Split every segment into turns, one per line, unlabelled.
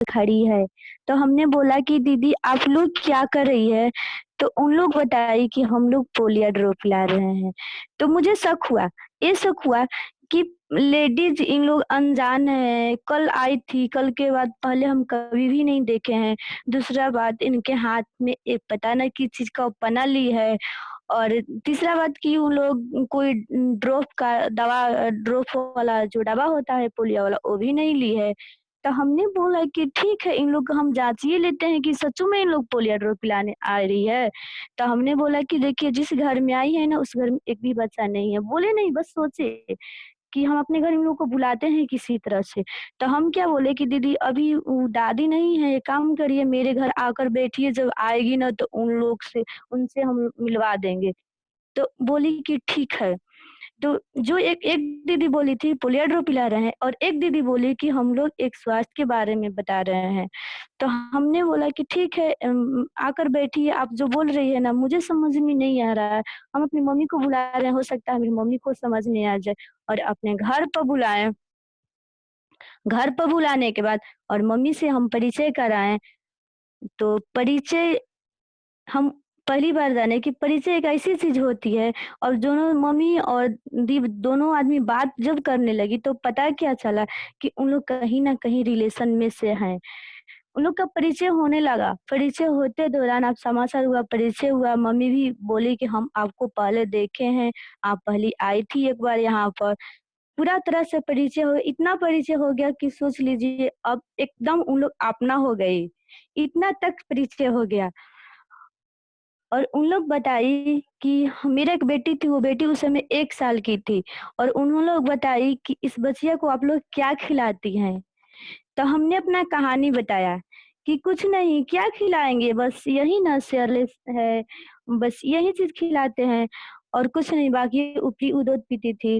खड़ी है। तो हमने बोला कि दीदी आप लोग क्या कर रही है? तो उन लोग बताई कि हम लोग पोलियो ड्रॉप पिला रहे हैं। तो मुझे शक हुआ, ये शक हुआ कि लेडीज इन लोग अनजान है, कल आई थी, कल के बाद पहले हम कभी भी नहीं देखे हैं। दूसरा बात इनके हाथ में एक पता न किस चीज़ का पन्ना ली है। और तीसरा बात कि वो लोग कोई ड्रॉप का दवा ड्रॉप वाला जो दवा होता है पोलियो वाला वो भी नहीं ली है। तो हमने बोला कि ठीक है इन लोग को हम जाँच ही लेते हैं कि सच्चों में इन लोग पोलियो ड्रॉप पिलाने आ रही है। तो हमने बोला कि देखिए जिस घर में आई है ना उस घर में एक भी बच्चा नहीं है। बोले नहीं बस सोचे कि हम अपने घर में इन लोग को बुलाते हैं किसी तरह से। तो हम क्या बोले कि दीदी अभी दादी नहीं है, एक काम करिए मेरे घर आकर बैठिए, जब आएगी ना तो उन लोग से उनसे हम मिलवा देंगे। तो बोली कि ठीक है। तो जो एक एक दीदी बोली थी पोलियो ड्रॉप पिला रहे हैं और एक दीदी बोली कि हम लोग एक स्वास्थ्य के बारे में बता रहे हैं। तो हमने बोला कि ठीक है आकर बैठिए, आप जो बोल रही है ना मुझे समझ में नहीं आ रहा है। हम अपनी मम्मी को बुला रहे हैं, हो सकता है मेरी मम्मी को समझ में आ जाए। और अपने घर पर बुलाएँ, घर पर बुलाने के बाद और मम्मी से हम परिचय कराएँ, तो परिचय हम पहली बार जाने कि परिचय एक ऐसी चीज़ होती है। और दोनों मम्मी और दी दोनों आदमी बात जब करने लगी तो पता क्या चला कि उन लोग कहीं न कहीं रिलेशन में से हैं। उन लोग का परिचय होने लगा, परिचय होते दौरान आप समाचार हुआ, परिचय हुआ, मम्मी भी बोली कि हम आपको पहले देखे हैं, आप पहले आई थी एक बार यहाँ पर। पूरा तरह से परिचय हो इतना परिचय हो गया कि सोच लीजिए अब एकदम उन लोग अपना हो गए, इतना तक परिचय हो गया। और उन लोग बताई कि मेरा एक बेटी थी, वो बेटी उस समय 1 साल की थी और उन्हों लोग बताई कि इस बच्चिया को आप लोग क्या खिलाती हैं? तो हमने अपना कहानी बताया कि कुछ नहीं, क्या खिलाएँगे बस यही ना सेरेलेक्स है, बस यही चीज़ खिलाते हैं और कुछ नहीं, बाकी ऊपरी वो दूध पीती थी।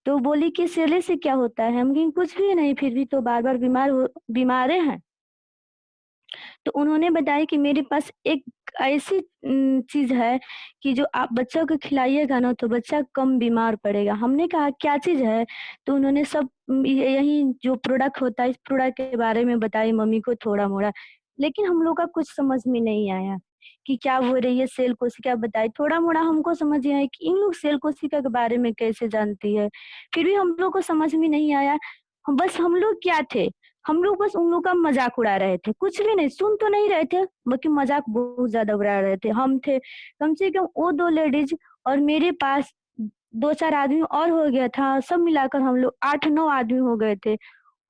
तो बोली कि सेरेलेक्स से क्या होता है? हम कहीं कुछ भी नहीं, फिर भी तो बार-बार बीमारे हैं। तो उन्होंने बताया कि मेरे पास एक ऐसी चीज़ है कि जो आप बच्चों को खिलाइएगा ना तो बच्चा कम बीमार पड़ेगा। हमने कहा क्या चीज़ है? तो उन्होंने सब यही जो प्रोडक्ट होता है इस प्रोडक्ट के बारे में बताई मम्मी को थोड़ा-मोड़ा। लेकिन हम लोग का कुछ समझ में नहीं आया कि क्या हो रही है, सेल कोशिका बताई। थोड़ा-मोड़ा हमको समझ में आया कि इन लोग सेल कोशिका के बारे में कैसे जानती है। फिर भी हम लोग को समझ में नहीं आया। बस हम लोग क्या थे, हम लोग बस उन लोग का मज़ाक उड़ा रहे थे, कुछ भी नहीं, सुन तो नहीं रहे थे, बल्कि मज़ाक बहुत ज़्यादा उड़ा रहे थे। हम थे, कम से कम वो 2 लेडीज़ और मेरे पास 2-4 आदमी और हो गया था, सब मिलाकर हम लोग 8-9 आदमी हो गए थे।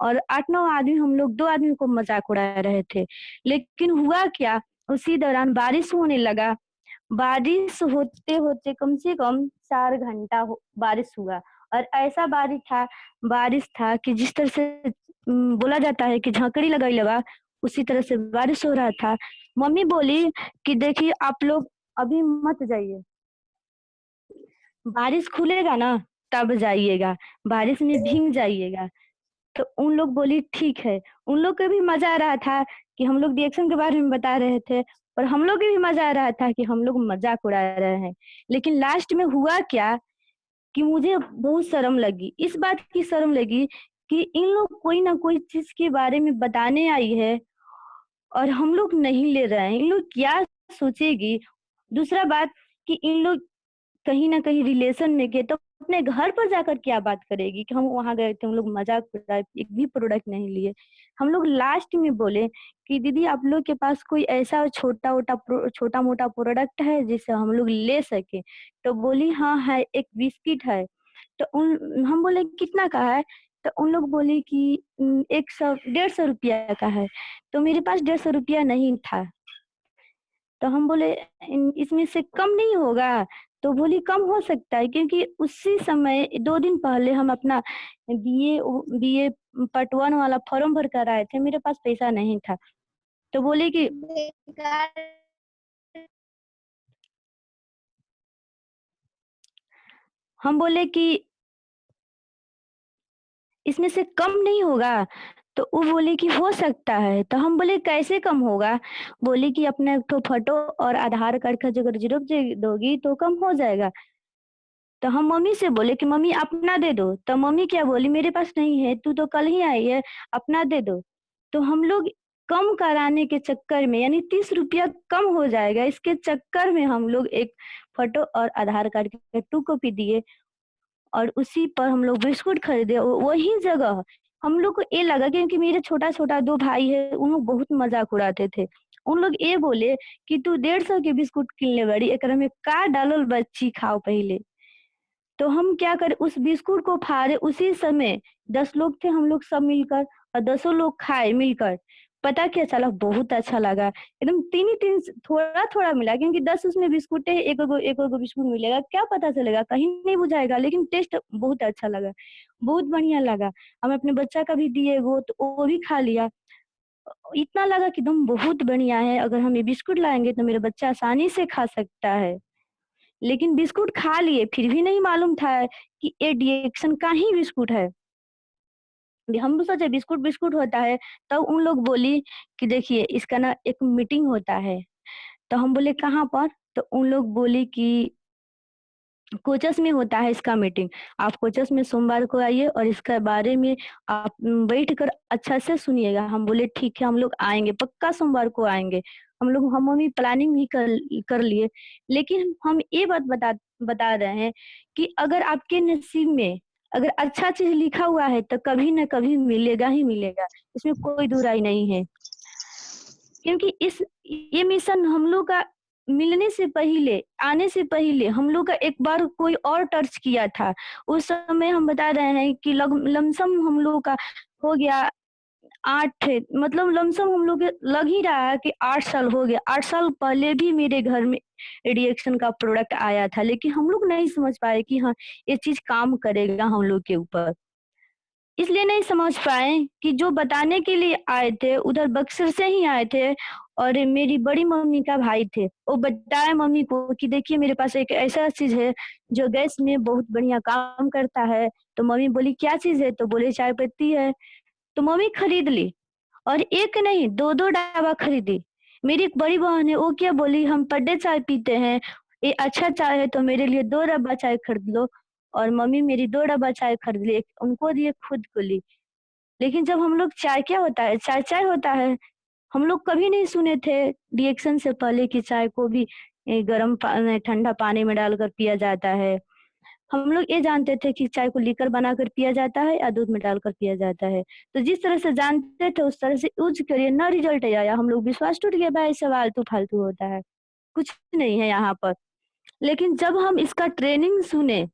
और 8-9 आदमी हम लोग 2 आदमी को मज़ाक उड़ा रहे थे। लेकिन हुआ क्या, उसी दौरान बारिश होने लगा। बारिश होते-होते कम से कम 4 घंटा हो बारिश हुआ और ऐसा बारिश था कि जिस तरह से बोला जाता है कि झकड़ी लगइले बा, उसी तरह से बारिश हो रहा था। मम्मी बोली कि देखिए आप लोग अभी मत जाइए, बारिश खुलेगा ना तब जाइएगा, बारिश में भीग जाइएगा। तो उन लोग बोली ठीक है। उन लोग को भी मज़ा आ रहा था कि हम लोग रिएक्शन के बारे में बता रहे थे और हम लोग को भी मज़ा आ रहा था कि हम लोग मज़ाक उड़ा रहे हैं। लेकिन लास्ट में हुआ क्या कि मुझे बहुत शर्म लगी। इस बात की शर्म लगी कि इन लोग कोई ना कोई चीज़ के बारे में बताने आई है और हम लोग नहीं ले रहे हैं। इन लोग क्या सोचेगी? दूसरा बात कि इन लोग कहीं न कहीं रिलेशन में गए तो अपने घर पर जाकर क्या बात करेगी कि हम वहाँ गए थे, हम लोग मज़ाक उड़ाए, एक भी प्रोडक्ट नहीं लिए। हम लोग लास्ट में बोले कि दीदी आप लोग के पास कोई ऐसा छोटा-मोटा प्रोडक्ट है जिसे हम लोग ले सकें? तो बोली हाँ है, एक बिस्किट है। तो उन हम बोले कितना का है? तो उन लोग बोली कि 100 ₹150 का है। तो मेरे पास ₹150 नहीं था। तो हम बोले इसमें से कम नहीं होगा? तो बोली कम हो सकता है क्योंकि उसी समय 2 दिन पहले हम अपना बीए पार्ट 1 वाला फॉर्म भर कर आए थे, मेरे पास पैसा नहीं था। तो बोले कि हम बोले कि इसमें से कम नहीं होगा? तो वो बोली कि हो सकता है। तो हम बोले कैसे कम होगा? बोली कि अपना एक ठो फ़ोटो और आधार कार्ड का अगर ज़ेरॉक्स दे दोगी तो कम हो जाएगा। तो हम मम्मी से बोले कि मम्मी अपना दे दो। तो मम्मी क्या बोली मेरे पास नहीं है, तू तो कल ही आई है, अपना दे दो। तो हम लोग कम कराने के चक्कर में यानी 30 रुपया कम हो जाएगा, इसके चक्कर में हम लोग एक फ़ोटो और आधार कार्ड की 2 कॉपी दिए और उसी पर हम लोग बिस्कुट खरीदे। वही जगह हम लोग को ये लगा क्योंकि मेरे छोटा-छोटा 2 भाई हैं, उन लोग बहुत मज़ाक उड़ाते थे। उन लोग ये बोले कि, "तू 150 के बिस्कुट किनले बाड़ी, एकरा में का डालल बच्ची खाओ पहिले।" तो हम क्या करें उस बिस्कुट को फाड़े उसी समय 10 लोग थे हम लोग सब मिलकर और 10 लोग खाए मिलकर। पता क्या चला बहुत अच्छा लगा। एकदम 3 ही 3 थोड़ा-थोड़ा मिला क्योंकि 10 उसमें बिस्कुट है, एक-एक बिस्कुट मिलेगा, क्या पता चलेगा? कहीं नहीं बुझाएगा लेकिन टेस्ट बहुत अच्छा लगा, बहुत बढ़िया लगा। हम अपने बच्चा का भी दिए वो तो वो भी खा लिया। इतना लगा कि एकदम बहुत बढ़िया है, अगर हम ये बिस्कुट लाएँगे तो मेरा बच्चा आसानी से खा सकता है। लेकिन बिस्कुट खा लिए, फिर भी नहीं मालूम था कि ये डिएक्सन का ही बिस्कुट है। हम तो सोचे बिस्कुट बिस्कुट होता है, तब उन लोग बोली कि देखिए इसका ना एक मीटिंग होता है। तो हम बोले कहाँ पर? तो उन लोग बोली कि कोचस में होता है इसका मीटिंग। आप कोचस में सोमवार को आइए और इसके बारे में आप बैठकर अच्छा से सुनिएगा। हम बोले ठीक है हम लोग आएँगे, पक्का सोमवार को आएँगे। हम मम्मी प्लानिंग भी कर लिए। लेकिन हम ये बात बता रहे हैं कि अगर आपके नसीब में अगर अच्छा चीज़ लिखा हुआ है तो कभी न कभी मिलेगा ही मिलेगा। इसमें कोई दो राय नहीं है। क्योंकि इस ये मिशन हम लोग का मिलने से पहले, आने से पहले हम लोग का एक बार कोई और टच किया था। उस समय हम बता रहे हैं कि लमसम हम लोगों का हो गया 8 मतलब लमसम हम लोग के लग ही रहा है कि 8 साल हो गया। 8 साल पहले भी मेरे घर में रिएक्शन का प्रोडक्ट आया था, लेकिन हम लोग नहीं समझ पाए कि हाँ, ये चीज़ काम करेगा हम लोग के ऊपर। इसलिए नहीं समझ पाए कि जो बताने के लिए आए थे, उधर बक्सर से ही आए थे और मेरी बड़ी मम्मी का भाई थे। वो बताए मम्मी को कि देखिए मेरे पास एक ऐसा चीज़ है, जो गैस में बहुत बढ़िया काम करता है। तो मम्मी बोली क्या चीज़ है? तो बोले चाय पत्ती है। तो मम्मी खरीद ली और 1 नहीं 2-2 डब्बा खरीदी। मेरी एक बड़ी बहन है, वो क्या बोली हम पर डे चाय पीते हैं, ये अच्छा चाय है तो मेरे लिए 2 डब्बा चाय खरीद लो और मम्मी मेरी 2 डब्बा चाय खरीद ली, एक उनको दी, एक खुद को ली। लेकिन जब हम लोग चाय क्या होता है? चाय-चाय होता है। हम लोग कभी नहीं सुने थे रिएक्शन से पहले कि चाय को भी गरम ठंडा पानी में डालकर पिया जाता है। हम लोग ये जानते थे कि चाय को लीकर बनाकर पिया जाता है या दूध में डालकर पिया जाता है। तो जिस तरह से जानते थे उस तरह से यूज़ करिए ना रिज़ल्ट आया, हम लोग विश्वास टूट गया भाई सब आलतू-फालतू होता है, कुछ नहीं है यहाँ पर। लेकिन जब हम इसका ट्रेनिंग सुने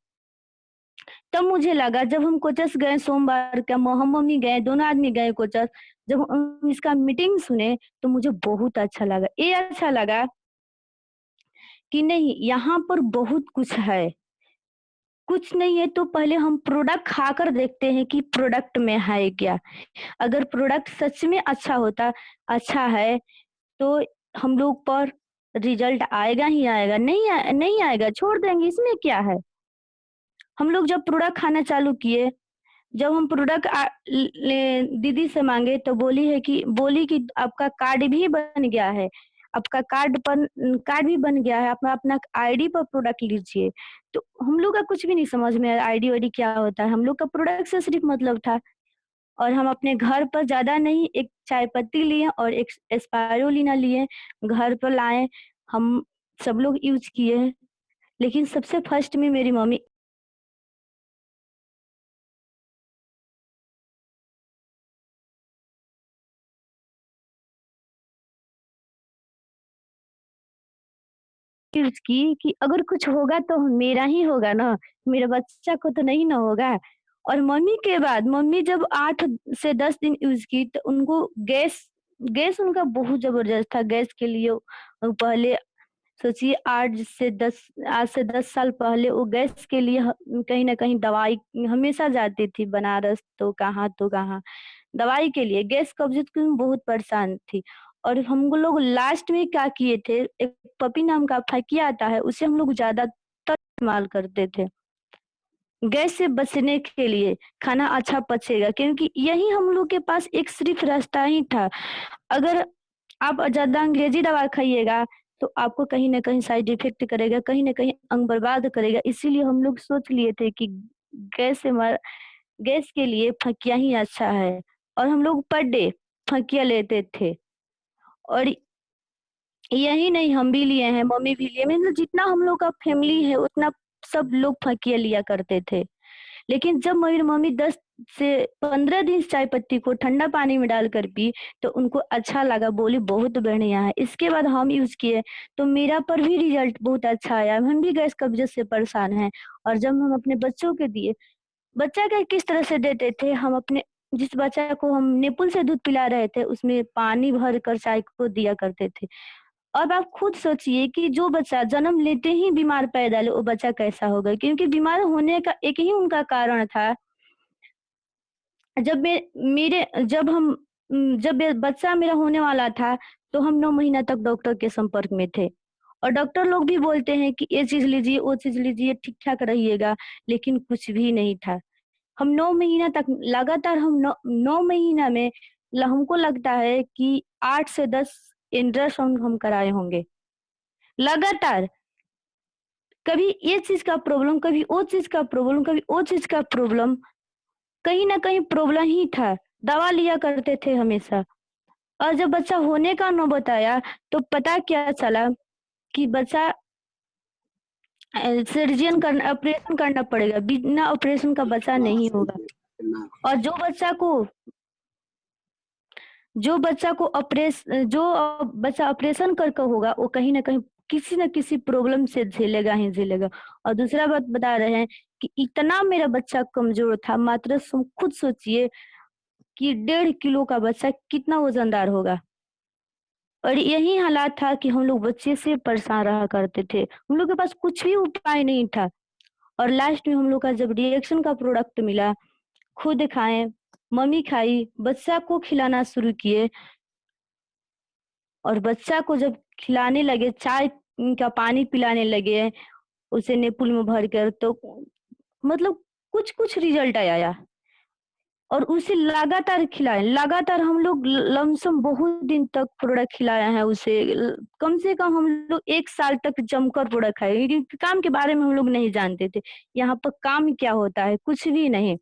तब मुझे लगा जब हम कोचस गए सोमवार का हम मम्मी गए, दोनों आदमी गए कोचस, जब हम इसका मीटिंग सुने तो मुझे बहुत अच्छा लगा। ये अच्छा लगा कि नहीं यहाँ पर बहुत कुछ है। कुछ नहीं है तो पहले हम प्रोडक्ट खाकर देखते हैं कि प्रोडक्ट में है क्या? अगर प्रोडक्ट सच में अच्छा है तो हम लोग पर रिज़ल्ट आएगा ही आएगा, नहीं आएगा छोड़ देंगे इसमें क्या है? हम लोग जब प्रोडक्ट खाना चालू किए जब हम प्रोडक्ट दीदी से माँगे तो बोली कि आपका कार्ड भी बन गया है। आपका कार्ड भी बन गया है, आप अपना आईडी पर प्रोडक्ट लीजिए। तो हम लोग का कुछ भी नहीं समझ में आया आईडी-वाईडी क्या होता है? हम लोग का प्रोडक्ट से सिर्फ मतलब था और हम अपने घर पर ज़्यादा नहीं एक चाय पत्ती लिए और एक स्पाइरुलिना लिए, घर पर लाए, हम सब लोग यूज़ किए। लेकिन सबसे फर्स्ट में मेरी मम्मी यूज़ की कि अगर कुछ होगा तो मेरा ही होगा ना, मेरे बच्चा को तो नहीं ना होगा। और मम्मी के बाद मम्मी जब 8 से 10 दिन यूज़ की तो उनको गैस उनका बहुत ज़बरदस्त था। गैस के लिए पहले सोचिए 8 से 10 साल पहले वो गैस के लिए कहीं न कहीं दवाई हमेशा जाती थी बनारस तो कहाँ। दवाई के लिए गैस कब्ज़ की बहुत परेशान थी और हम लोग लास्ट में क्या किए थे, एक पपी नाम का फकिया आता है, उसे हम लोग ज़्यादातर इस्तेमाल करते थे। गैस से बचने के लिए, खाना अच्छा पचेगा क्योंकि यही हम लोग के पास एक सिर्फ़ रास्ता ही था। अगर आप ज़्यादा अंग्रेज़ी दवा खाइएगा, तो आपको कहीं न कहीं साइड इफ़ेक्ट करेगा, कहीं न कहीं अंग बर्बाद करेगा। इसीलिए हम लोग सोच लिए थे कि गैस से म गैस के लिए फकिया ही अच्छा है और हम लोग पर डे फकिया लेते थे। और यही नहीं, हम भी लिए हैं, मम्मी भी लिए, मतलब जितना हम लोग का फैमिली है उतना सब लोग फकिया लिया करते थे। लेकिन जब मेरी मम्मी 10 से 15 दिन चाय पत्ती को ठंडा पानी में डालकर पी, तो उनको अच्छा लगा, बोली बहुत बढ़िया है। इसके बाद हम यूज़ किए, तो मेरा पर भी रिज़ल्ट बहुत अच्छा आया। हम भी गैस कब्ज़ से परेशान हैं। और जब हम अपने बच्चों के दिए, बच्चा का किस तरह से देते थे, हम अपने जिस बच्चा को हम निपुल से दूध पिला रहे थे, उसमें पानी भर कर चाय को दिया करते थे। अब आप खुद सोचिए कि जो बच्चा जन्म लेते ही बीमार पैदा ले, वो बच्चा कैसा होगा? क्योंकि बीमार होने का एक ही उनका कारण था। जब मे मेरे जब हम जब बच्चा मेरा होने वाला था, तो हम 9 महीना तक डॉक्टर के संपर्क में थे। और डॉक्टर लोग भी बोलते हैं कि ये चीज़ लीजिए, वो चीज़ लीजिए, ठीक-ठाक रहिएगा, लेकिन कुछ भी नहीं था। हम 9 महीना तक लगातार हम 9 महीना में हमको लगता है कि 8 से 10 अल्ट्रासाउंड हम कराए होंगे। लगातार, कभी ये चीज़ का प्रॉब्लम, कभी वो चीज़ का प्रॉब्लम, कभी वो चीज़ का प्रॉब्लम, कहीं न कहीं प्रॉब्लम ही था। दवा लिया करते थे हमेशा। और जब बच्चा होने का नौबत आया, तो पता क्या चला कि बच्चा सर्जन करना, ऑपरेशन करना पड़ेगा, बिना ऑपरेशन का बच्चा नहीं होगा। और जो बच्चा ऑपरेशन करके होगा, वो कहीं न कहीं किसी न किसी प्रॉब्लम से झेलेगा ही झेलेगा। और दूसरा बात बता रहे हैं कि इतना मेरा बच्चा कमज़ोर था, मात्र खुद सोचिए कि 1.5 किलो का बच्चा कितना वज़नदार होगा। और यही हालात था कि हम लोग बच्चे से परेशान रहा करते थे। हम लोग के पास कुछ भी उपाय नहीं था। और लास्ट में हम लोग का जब रिएक्शन का प्रोडक्ट मिला, खुद खाए, मम्मी खाई, बच्चा को खिलाना शुरू किए। और बच्चा को जब खिलाने लगे, चाय का पानी पिलाने लगे, उसे निपुल में भरकर, तो मतलब कुछ-कुछ रिज़ल्ट आया। और उसे लगातार खिलाएँ, लगातार हम लोग लमसम बहुत दिन तक प्रोडक्ट खिलाया है उसे। कम से कम हम लोग 1 साल तक जमकर प्रोडक्ट खाए, क्योंकि काम के बारे में हम लोग नहीं जानते थे। यहाँ पर काम क्या होता है? कुछ भी नहीं।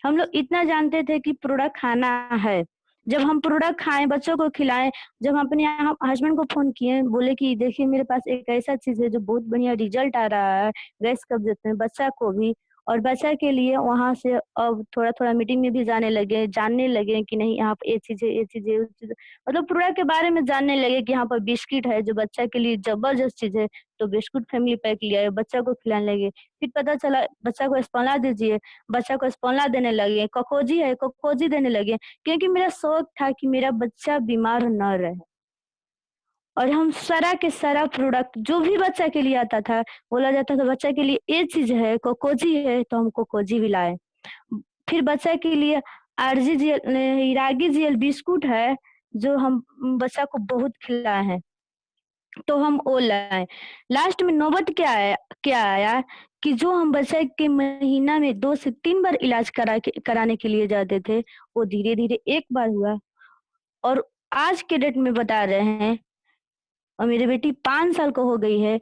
हम लोग इतना जानते थे कि प्रोडक्ट खाना है। जब हम प्रोडक्ट खाएँ, बच्चों को खिलाएँ, जब हम अपने यहाँ हस्बैंड को फ़ोन किए, बोले कि देखिए मेरे पास एक ऐसा चीज़ है जो बहुत बढ़िया रिज़ल्ट आ रहा है, गैस कब्ज़ में, बच्चा को भी। और बच्चा के लिए वहाँ से अब थोड़ा-थोड़ा मीटिंग में भी जाने लगे, जानने लगे कि नहीं यहाँ पे ये चीज़ है, ये चीज़ है, वो चीज़ है। मतलब प्रोडक्ट के बारे में जानने लगे कि यहाँ पर बिस्किट है जो बच्चा के लिए ज़बरदस्त चीज़ है, तो बिस्कुट फैमिली पैक ले आए, बच्चा को खिलाने लगे। फिर पता चला बच्चा को स्पॉन्ला दीजिए, बच्चा को स्पॉन्ला देने लगे, ककोजी है, ककोजी देने लगे, क्योंकि मेरा शौक था कि मेरा बच्चा बीमार ना रहे। और हम सारा के सारा प्रोडक्ट जो भी बच्चा के लिए आता था, बोला जाता था बच्चा के लिए ये चीज़ है, कोकोजी है, तो हम कोकोजी भी लाए। फिर बच्चा के लिए रागी जीएल बिस्कुट है, जो हम बच्चा को बहुत खिलाए हैं, तो हम वो लाए। लास्ट में नौबत क्या आया कि जो हम बच्चे के महीना में 2 से 3 बार इलाज कराने के लिए जाते थे, वो धीरे-धीरे 1 बार हुआ। और आज के डेट में बता रहे हैं, और मेरी बेटी 5 साल का हो गई है।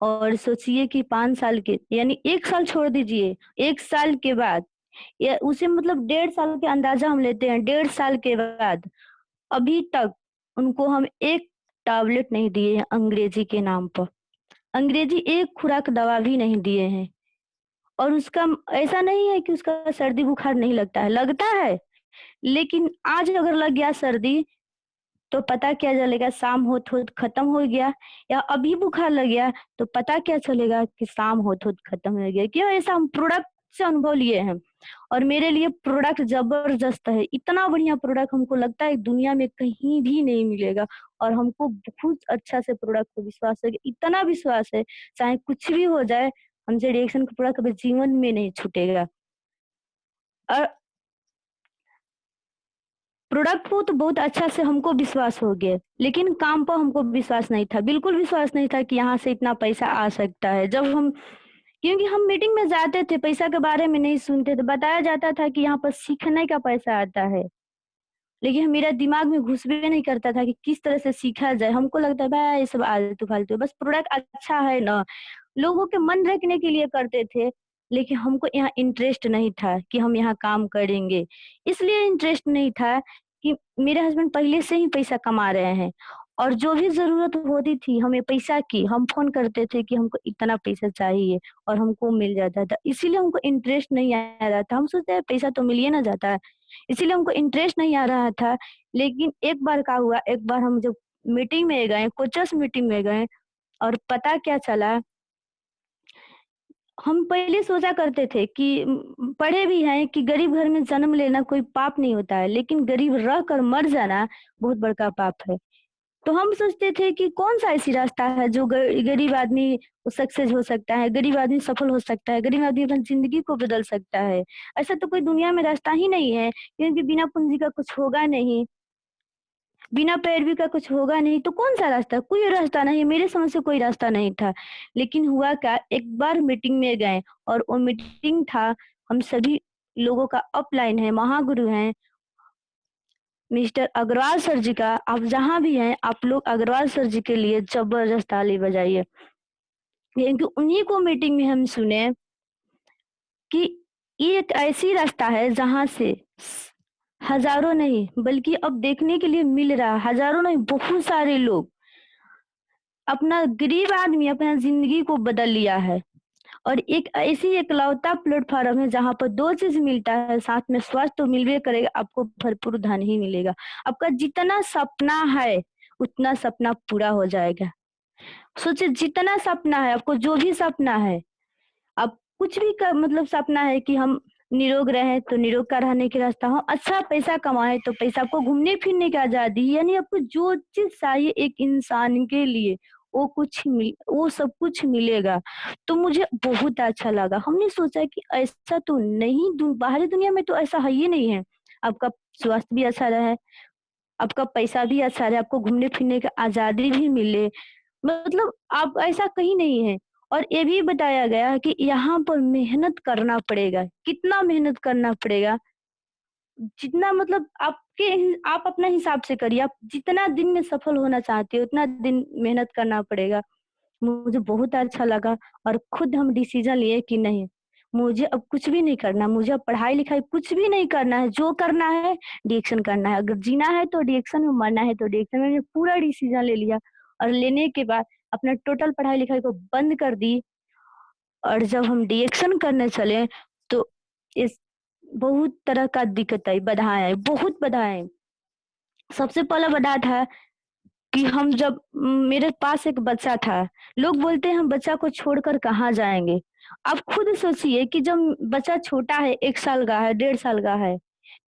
और सोचिए कि 5 साल के यानी 1 साल छोड़ दीजिए, 1 साल के बाद या उसे मतलब 1.5 साल के अंदाज़ा हम लेते हैं, 1.5 साल के बाद अभी तक उनको हम एक टैबलेट नहीं दिए हैं अंग्रेज़ी के नाम पर। अंग्रेज़ी एक खुराक दवा भी नहीं दिए हैं। और उसका ऐसा नहीं है कि उसका सर्दी-बुखार नहीं लगता है, लगता है, लेकिन आज अगर लग गया सर्दी, तो पता क्या चलेगा, शाम होत-होत खत्म हो गया। या अभी बुखार लग गया, तो पता क्या चलेगा कि शाम होत-होत खत्म हो गया। क्यों? ऐसा हम प्रोडक्ट से अनुभव लिए हैं। और मेरे लिए प्रोडक्ट ज़बरदस्त है। इतना बढ़िया प्रोडक्ट हमको लगता है दुनिया में कहीं भी नहीं मिलेगा। और हमको बहुत अच्छा से प्रोडक्ट पे विश्वास है, इतना विश्वास है, चाहे कुछ भी हो जाए, हमसे रिएक्शन का प्रोडक्ट कभी जीवन में नहीं छूटेगा। और प्रोडक्ट को तो बहुत अच्छा से हमको विश्वास हो गया, लेकिन काम पर हमको विश्वास नहीं था, बिल्कुल विश्वास नहीं था कि यहाँ से इतना पैसा आ सकता है। जब हम क्योंकि हम मीटिंग में जाते थे, पैसा के बारे में नहीं सुनते थे, बताया जाता था कि यहाँ पर सीखने का पैसा आता है। लेकिन मेरा दिमाग में घुसबे नहीं करता था कि किस तरह से सीखा जाए। हमको लगता था ये सब आलतू-फालतू है, बस प्रोडक्ट अच्छा है ना, लोगों के मन रखने के लिए करते थे, लेकिन हमको यहाँ इंटरेस्ट नहीं था कि हम यहाँ काम करेंगे। इसलिए इंटरेस्ट नहीं था कि मेरे हस्बैंड पहले से ही पैसा कमा रहे हैं और जो भी ज़रूरत होती थी हमें पैसा की, हम फ़ोन करते थे कि हमको इतना पैसा चाहिए और हमको मिल जाता था। इसीलिए हमको इंटरेस्ट नहीं आ रहा था। हम सोचते हैं पैसा तो मिल ही ना जाता है, इसीलिए हमको इंटरेस्ट नहीं आ रहा था। लेकिन एक बार क्या हुआ, एक बार हम जब मीटिंग में गए, कोचर्स मीटिंग में गए और पता क्या चला, हम पहले सोचा करते थे कि पढ़े भी हैं कि गरीब घर में जन्म लेना कोई पाप नहीं होता है, लेकिन गरीब रह कर मर जाना बहुत बड़का पाप है। तो हम सोचते थे कि कौन-सा ऐसी रास्ता है जो गरीब आदमी सक्सेस हो सकता है, गरीब आदमी सफल हो सकता है, गरीब आदमी अपनी ज़िंदगी को बदल सकता है। ऐसा तो कोई दुनिया में रास्ता ही नहीं है, क्योंकि बिना पूँजी का कुछ होगा नहीं। बिना पैरवी का कुछ होगा नहीं, तो कौन-सा रास्ता? कोई रास्ता नहीं, मेरे समझ से कोई रास्ता नहीं था। लेकिन हुआ क्या, एक बार मीटिंग में गए और वो मीटिंग था, हम सभी लोगों का अपलाइन है, महागुरु हैं, मिस्टर अग्रवाल सर जी का। आप जहाँ भी हैं, आप लोग अग्रवाल सर जी के लिए ज़बरदस्त ताली बजाइए। क्योंकि उन्हीं को मीटिंग में हम सुने कि ये एक ऐसी रास्ता है जहाँ से हज़ारों नहीं, बल्कि अब देखने के लिए मिल रहा है, हज़ारों नहीं, बहुत सारे लोग अपना गरीब आदमी अपना ज़िंदगी को बदल लिया है और एक ऐसी इकलौता प्लेटफ़ॉर्म है जहाँ पर 2 चीज़ मिलता है, साथ में स्वास्थ्य तो मिलबे करेगा, आपको भरपूर धन ही मिलेगा। आपका जितना सपना है, उतना सपना पूरा हो जाएगा। सोचिए जितना सपना है, आपको जो भी सपना है, आप कुछ भी का मतलब सपना है कि हम निरोग रहें, तो निरोग का रहने की रास्ता हो, अच्छा पैसा कमाएँ, तो पैसा आपको घूमने-फिरने की आज़ादी, यानी आपको जो चीज़ चाहिए एक इंसान के लिए, वो सब कुछ मिलेगा। तो मुझे बहुत अच्छा लगा। हमने सोचा कि ऐसा तो नहीं बाहरी दुनिया में तो ऐसा है ही नहीं है। आपका स्वास्थ्य भी अच्छा रहे, आपका पैसा भी अच्छा रहे, आपको घूमने-फिरने की आज़ादी भी मिले, मतलब आप ऐसा कहीं नहीं है। और ये भी बताया गया कि यहाँ पर मेहनत करना पड़ेगा। कितना मेहनत करना पड़ेगा? जितना मतलब आप अपना हिसाब से करिए, आप जितना दिन में सफल होना चाहते हो, उतना दिन मेहनत करना पड़ेगा। मुझे बहुत अच्छा लगा और खुद हम डिसीज़न लिए कि नहीं, मुझे अब कुछ भी नहीं करना, मुझे अब पढ़ाई-लिखाई कुछ भी नहीं करना है, जो करना है डीएक्शन करना है। अगर जीना है तो डीएक्शन में, मरना है तो डीएक्शन में। मैंने पूरा डिसीज़न ले लिया और लेने के बाद अपना टोटल पढ़ाई-लिखाई को बंद कर दी और जब हम डीएक्शन करने चले, तो इस बहुत तरह का दिक्कत आई, बाधाएँ आई, बहुत बाधाएँ आई। सबसे पहला बाधा था कि हम जब मेरे पास एक बच्चा था, लोग बोलते हैं हम बच्चा को छोड़कर कहाँ जाएँगे? आप खुद सोचिए कि जब बच्चा छोटा है, 1 साल का है, 1.5 साल का है,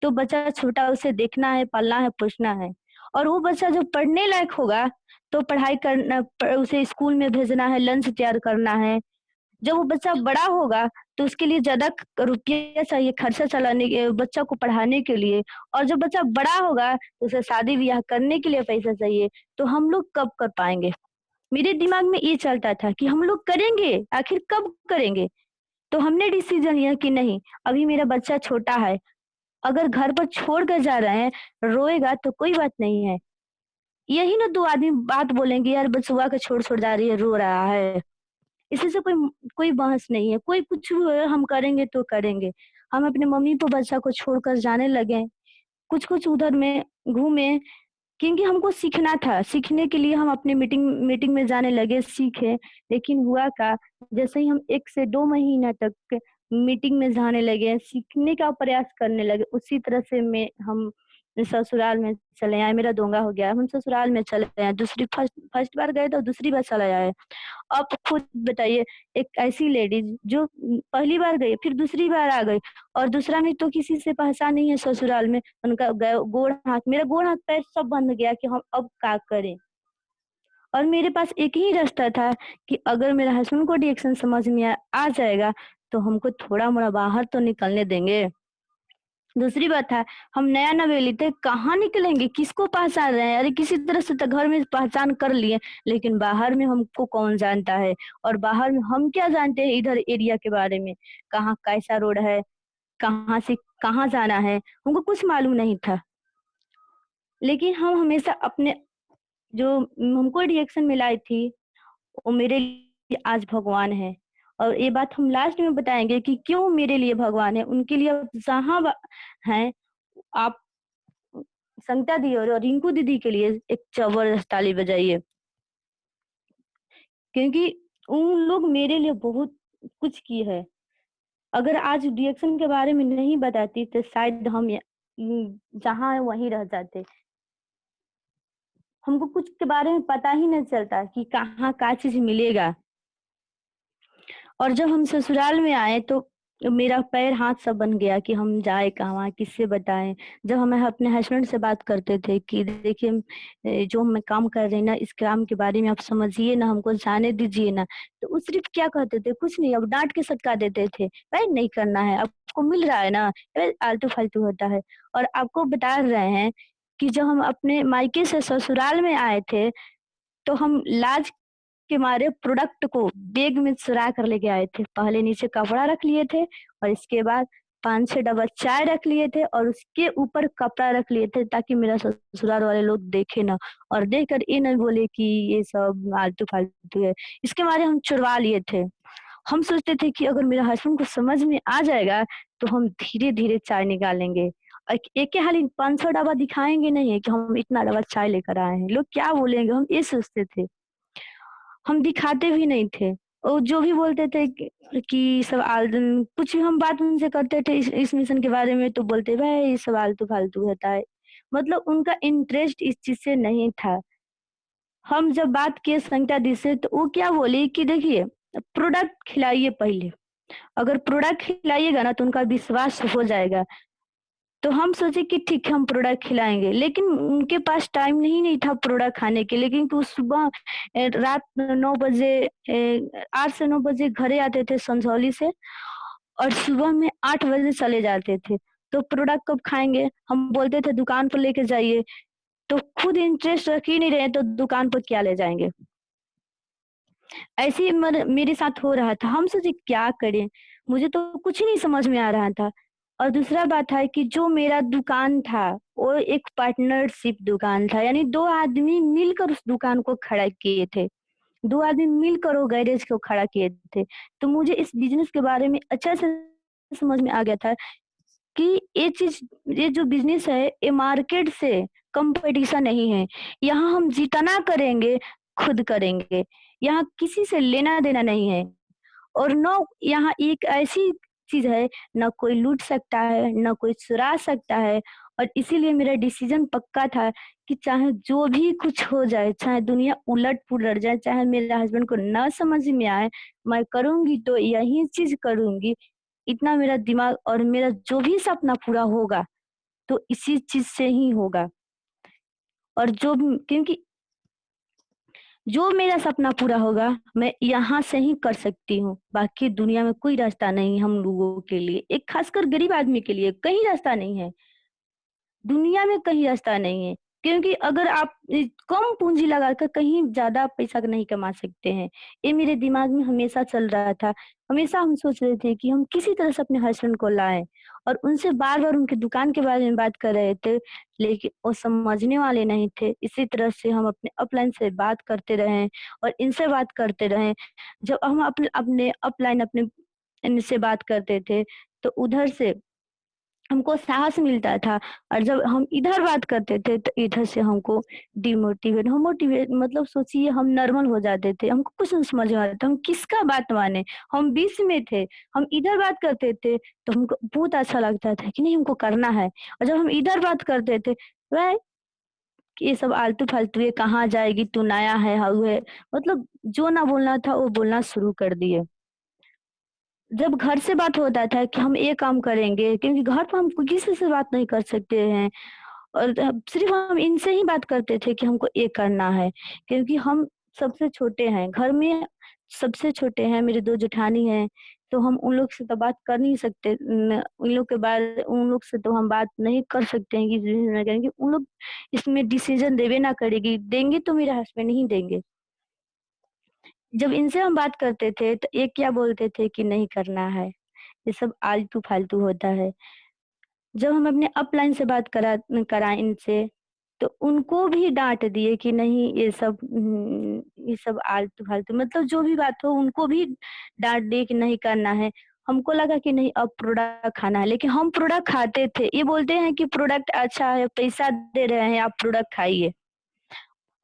तो बच्चा छोटा उसे देखना है, पालना है, पोसना है और वो बच्चा जब पढ़ने लायक होगा, तो पढ़ाई करना उसे स्कूल में भेजना है, लंच तैयार करना है। जब वो बच्चा बड़ा होगा, तो उसके लिए ज़्यादा रुपया चाहिए खर्चा चलाने के बच्चा को पढ़ाने के लिए और जब बच्चा बड़ा होगा, तो उसे शादी-ब्याह करने के लिए पैसा चाहिए, तो हम लोग कब कर पाएँगे? मेरे दिमाग में ये चलता था कि हम लोग करेंगे, आखिर कब करेंगे? तो हमने डिसीज़न लिया कि नहीं, अभी मेरा बच्चा छोटा है, अगर घर पर छोड़ कर जा रहे हैं, रोएगा तो कोई बात नहीं है। यही ना 2 आदमी बात बोलेंगे, यार बचुआ को छोड़-छोड़ जा रही है, रो रहा है। इसी से कोई बहस नहीं है, कोई कुछ भी हो हम करेंगे तो करेंगे। हम अपने मम्मी को बच्चा को छोड़कर जाने लगे, कुछ-कुछ उधर में घूमे क्योंकि हमको सीखना था, सीखने के लिए हम अपने मीटिंग मीटिंग में जाने लगे, सीखे। लेकिन हुआ क्या, जैसे ही हम 1 से 2 महीना तक मीटिंग में जाने लगे, सीखने का प्रयास करने लगे, उसी तरह से हम ससुराल में चले आए, मेरा दोंगा हो गया, हम ससुराल में चले आए, दूसरी फर्स्ट फर्स्ट बार गए तो दूसरी बार चले आए। आप खुद बताइए, एक ऐसी लेडीज़ जो पहली बार गई, फिर दूसरी बार आ गई और दूसरा में तो किसी से पहचान नहीं है ससुराल में, उनका गोड़-हाथ मेरा गोड़-हाथ-पैर सब बंध गया कि हम अब क्या करें? और मेरे पास एक ही रास्ता था कि अगर मेरे हस्बैंड को डिएक्शन समझ में आ जाएगा, तो हमको थोड़ा-मोड़ा बाहर तो निकलने देंगे। दूसरी बात है, हम नया नवेली थे, कहाँ निकलेंगे? किसको पहचान रहे हैं? अरे किसी तरह से तो घर में पहचान कर लिए, लेकिन बाहर में हमको कौन जानता है? और बाहर में हम क्या जानते हैं इधर एरिया के बारे में? कहाँ कैसा रोड है? कहाँ से कहाँ जाना है? हमको कुछ मालूम नहीं था। लेकिन हम हमेशा अपने जो हमको रिएक्शन मिलाई थी, वो मेरे लिए आज भगवान है। और ये बात हम लास्ट में बताएँगे कि क्यों मेरे लिए भगवान है, उनके लिए आप जहाँ ब हैं, आप संगीता दी और रिंकू दीदी के लिए एक ज़बरदस्त ताली बजाइए। क्योंकि उन लोग मेरे लिए बहुत कुछ की है। अगर आज रिएक्शन के बारे में नहीं बताती तो शायद हम जहाँ हैं वहीं रह जाते। हमको कुछ के बारे में पता ही नहीं चलता कि कहाँ क्या चीज़ मिलेगा। और जब हम ससुराल में आए तो मेरा पैर हाथ सब बन गया कि हम जाए कहाँ, किससे बताएँ? जब हम अपने हस्बैंड से बात करते थे कि देखिए जो मैं काम कर रहे हैं ना, इस काम के बारे में आप समझिए ना, हमको जाने दीजिए ना। तो वो सिर्फ़ क्या कहते थे, कुछ नहीं, अब डाँट के सटका देते थे, "भाई नहीं करना है, आपको मिल रहा है ना, आलतू-फालतू होता है।" और आपको बता रहे हैं कि जब हम अपने मायके से ससुराल में आए थे, तो हम लाज के मारे प्रोडक्ट को बैग में चुरा कर लेके आए थे। पहले नीचे कपड़ा रख लिए थे और इसके बाद 5-6 डब्बा चाय रख लिए थे और उसके ऊपर कपड़ा रख लिए थे ताकि मेरा ससुराल वाले लोग देखें ना और देखकर ये नहीं बोले कि ये सब आलतू-फालतू है। इसके मारे हम चुरवा लिए थे। हम सोचते थे कि अगर मेरे हस्बैंड को समझ में आ जाएगा तो हम धीरे-धीरे चाय निकालेंगे। एके हाली 500 डब्बा दिखाएँगे नहीं कि हम इतना डब्बा चाय लेकर आए हैं। लोग क्या बोलेंगे? हम ये सोचते थे। हम दिखाते भी नहीं थे। और जो भी बोलते थे कि सब कुछ भी हम बात उनसे करते थे इस मिशन के बारे में तो बोलते भाई ये सब आलतू-फालतू होता है। मतलब उनका इंटरेस्ट इस चीज़ से नहीं था। हम जब बात किए संगीता दी से तो वो क्या बोली कि देखिए प्रोडक्ट खिलाइए पहले। अगर प्रोडक्ट खिलाइएगा ना तो उनका विश्वास हो जाएगा। तो हम सोचे कि ठीक है हम प्रोडक्ट खिलाएँगे, लेकिन उनके पास टाइम नहीं था प्रोडक्ट खाने के लिए क्योंकि वो सुबह रात 9 बजे 8 से 9 बजे घरे आते थे संझौली से और सुबह में 8 बजे चले जाते थे। तो प्रोडक्ट कब खाएँगे? हम बोलते थे दुकान पर लेके जाइए, तो खुद इंटरेस्ट रख ही नहीं रहे तो दुकान पर क्या ले जाएँगे? ऐसे ही मेरे साथ हो रहा था। हम सोचे क्या करें? मुझे तो कुछ ही नहीं समझ में आ रहा था। और दूसरा बात है कि जो मेरा दुकान था, वो एक पार्टनरशिप दुकान था, यानी 2 आदमी मिलकर उस दुकान को खड़ा किए थे। 2 आदमी मिलकर वो गैरेज को खड़ा किए थे। तो मुझे इस बिज़नेस के बारे में अच्छे से समझ में आ गया था कि ये जो बिज़नेस है, ये मार्केट से कॉम्पिटिशन नहीं है। यहाँ हम जितना करेंगे, खुद करेंगे। यहाँ किसी से लेना-देना नहीं है। और ना यहाँ एक ऐसी चीज़ है, ना कोई लूट सकता है, ना कोई चुरा सकता है और इसीलिए मेरा डिसीज़न पक्का था कि चाहे जो भी कुछ हो जाए, चाहे दुनिया उलट-पुलट जाए, चाहे मेरे हस्बैंड को ना समझ में आए, मैं करूँगी तो यही चीज़ करूँगी। इतना मेरा दिमाग और मेरा जो भी सपना पूरा होगा, तो इसी चीज़ से ही होगा और क्योंकि जो मेरा सपना पूरा होगा, मैं यहाँ से ही कर सकती हूँ। बाकी दुनिया में कोई रास्ता नहीं हम लोगों के लिए, एक खासकर गरीब आदमी के लिए कहीं रास्ता नहीं है। दुनिया में कहीं रास्ता नहीं है। क्योंकि अगर आप कम पूँजी लगाकर कहीं ज़्यादा पैसा नहीं कमा सकते हैं। ये मेरे दिमाग में हमेशा चल रहा था। हमेशा हम सोच रहे थे कि हम किसी तरह से अपने हस्बैंड को लाएँ और उनसे बार-बार उनकी दुकान के बारे में बात कर रहे थे, लेकिन वो समझने वाले नहीं थे। इसी तरह से हम अपने अपलाइन से बात करते रहे और इनसे बात करते रहे। जब हम अपने अपने अपलाइन अपने इनसे बात करते थे, तो उधर से हमको साहस मिलता था और जब हम इधर बात करते थे तो इधर से हमको डिमोटिवेट हम मोटिवेट मतलब सोचिए हम नॉर्मल हो जाते थे। हमको कुछ नहीं समझ में आ रहा था हम किसका बात माने? हम बीच में थे। हम इधर बात करते थे तो हमको बहुत अच्छा लगता था कि नहीं हमको करना है और जब हम इधर बात करते थे वह ये सब आलतू-फालतू है, कहाँ जाएगी तू नया है, हऊ है। मतलब जो ना बोलना था वो बोलना शुरू कर दिए। जब घर से बात होता था कि हम ये काम करेंगे क्योंकि घर पे हम किसी से बात नहीं कर सकते हैं और सिर्फ हम इनसे ही बात करते थे कि हमको ये करना है क्योंकि हम सबसे छोटे हैं घर में सबसे छोटे हैं मेरे 2 जेठानी हैं तो हम उन लोग से तो बात कर नहीं सकते उन लोग के बारे उन लोग से तो हम बात नहीं कर सकते हैं कि डिसीजन करेंगे उन लोग इसमें डिसीजन देवे ना करेगी देंगे तो मेरे हस्बैंड ही देंगे जब इनसे हम बात करते थे तो ये क्या बोलते थे कि नहीं करना है ये सब आलतू-फालतू होता है। जब हम अपने अपलाइन से बात कराएँ इनसे, तो उनको भी डाँट दिए कि नहीं ये सब आलतू-फालतू मतलब जो भी बात हो उनको भी डाँट दिए कि नहीं करना है। हमको लगा कि नहीं अब प्रोडक्ट खाना है, लेकिन हम प्रोडक्ट खाते थे। ये बोलते हैं कि प्रोडक्ट अच्छा है, पैसा दे रहे हैं, आप प्रोडक्ट खाइए।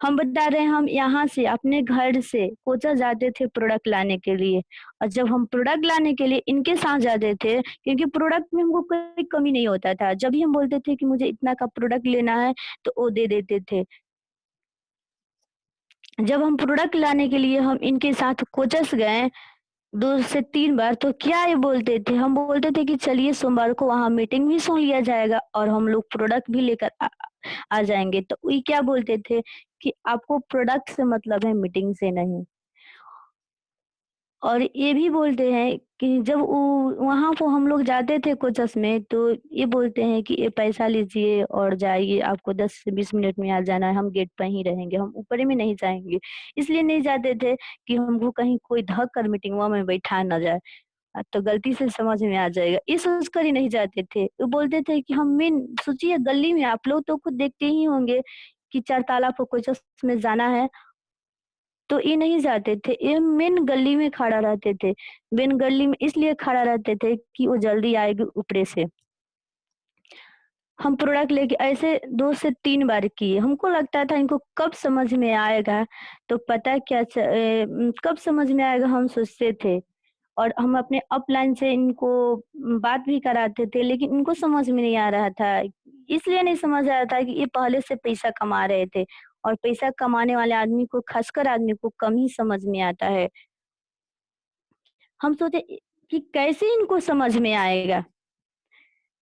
हम बता रहे हैं हम यहाँ से अपने घर से कोचस जाते थे प्रोडक्ट लाने के लिए, और जब हम प्रोडक्ट लाने के लिए इनके साथ जाते थे, क्योंकि प्रोडक्ट में हमको कोई कमी नहीं होता था। जब भी हम बोलते थे कि मुझे इतना का प्रोडक्ट लेना है, तो वो दे देते थे। जब हम प्रोडक्ट लाने के लिए हम इनके साथ कोचस गए 2 से 3 बार, तो क्या ये बोलते थे, हम बोलते थे कि चलिए सोमवार को वहाँ मीटिंग भी सुन लिया जाएगा और हम लोग प्रोडक्ट भी लेकर आ जाएँगे। तो ये क्या बोलते थे कि आपको प्रोडक्ट से मतलब है, मीटिंग से नहीं। और ये भी बोलते हैं कि जब वहाँ को हम लोग जाते थे कोचस में, तो ये बोलते हैं कि ये पैसा लीजिए और जाइए, आपको 10 से 20 मिनट में आ जाना है, हम गेट पर ही रहेंगे, हम ऊपर में नहीं जाएँगे। इसलिए नहीं जाते थे कि हमको कहीं कोई धक कर मीटिंगवा में बैठा ना जाए। तो गलती से समझ में आ जाएगा, ये सोच कर ही नहीं जाते थे। वो बोलते थे कि हम मेन सोचिए गली में, आप लोग तो खुद देखते ही होंगे कि 4 ताला पे कोचस में जाना है, तो ये नहीं जाते थे, ये मेन गली में खड़ा रहते थे। मेन गली में इसलिए खड़ा रहते थे कि वो जल्दी आएगी ऊपरे से। हम प्रोडक्ट लेके ऐसे 2 से 3 बार किए। हमको लगता था इनको कब समझ में आएगा, तो पता क्या कब समझ में आएगा हम सोचते थे। और हम अपने अपलाइन से इनको बात भी कराते थे, लेकिन इनको समझ में नहीं आ रहा था। इसलिए नहीं समझ आ रहा था कि ये पहले से पैसा कमा रहे थे, और पैसा कमाने वाले आदमी को, खासकर आदमी को कम ही समझ में आता है। हम सोचे कि कैसे इनको समझ में आएगा?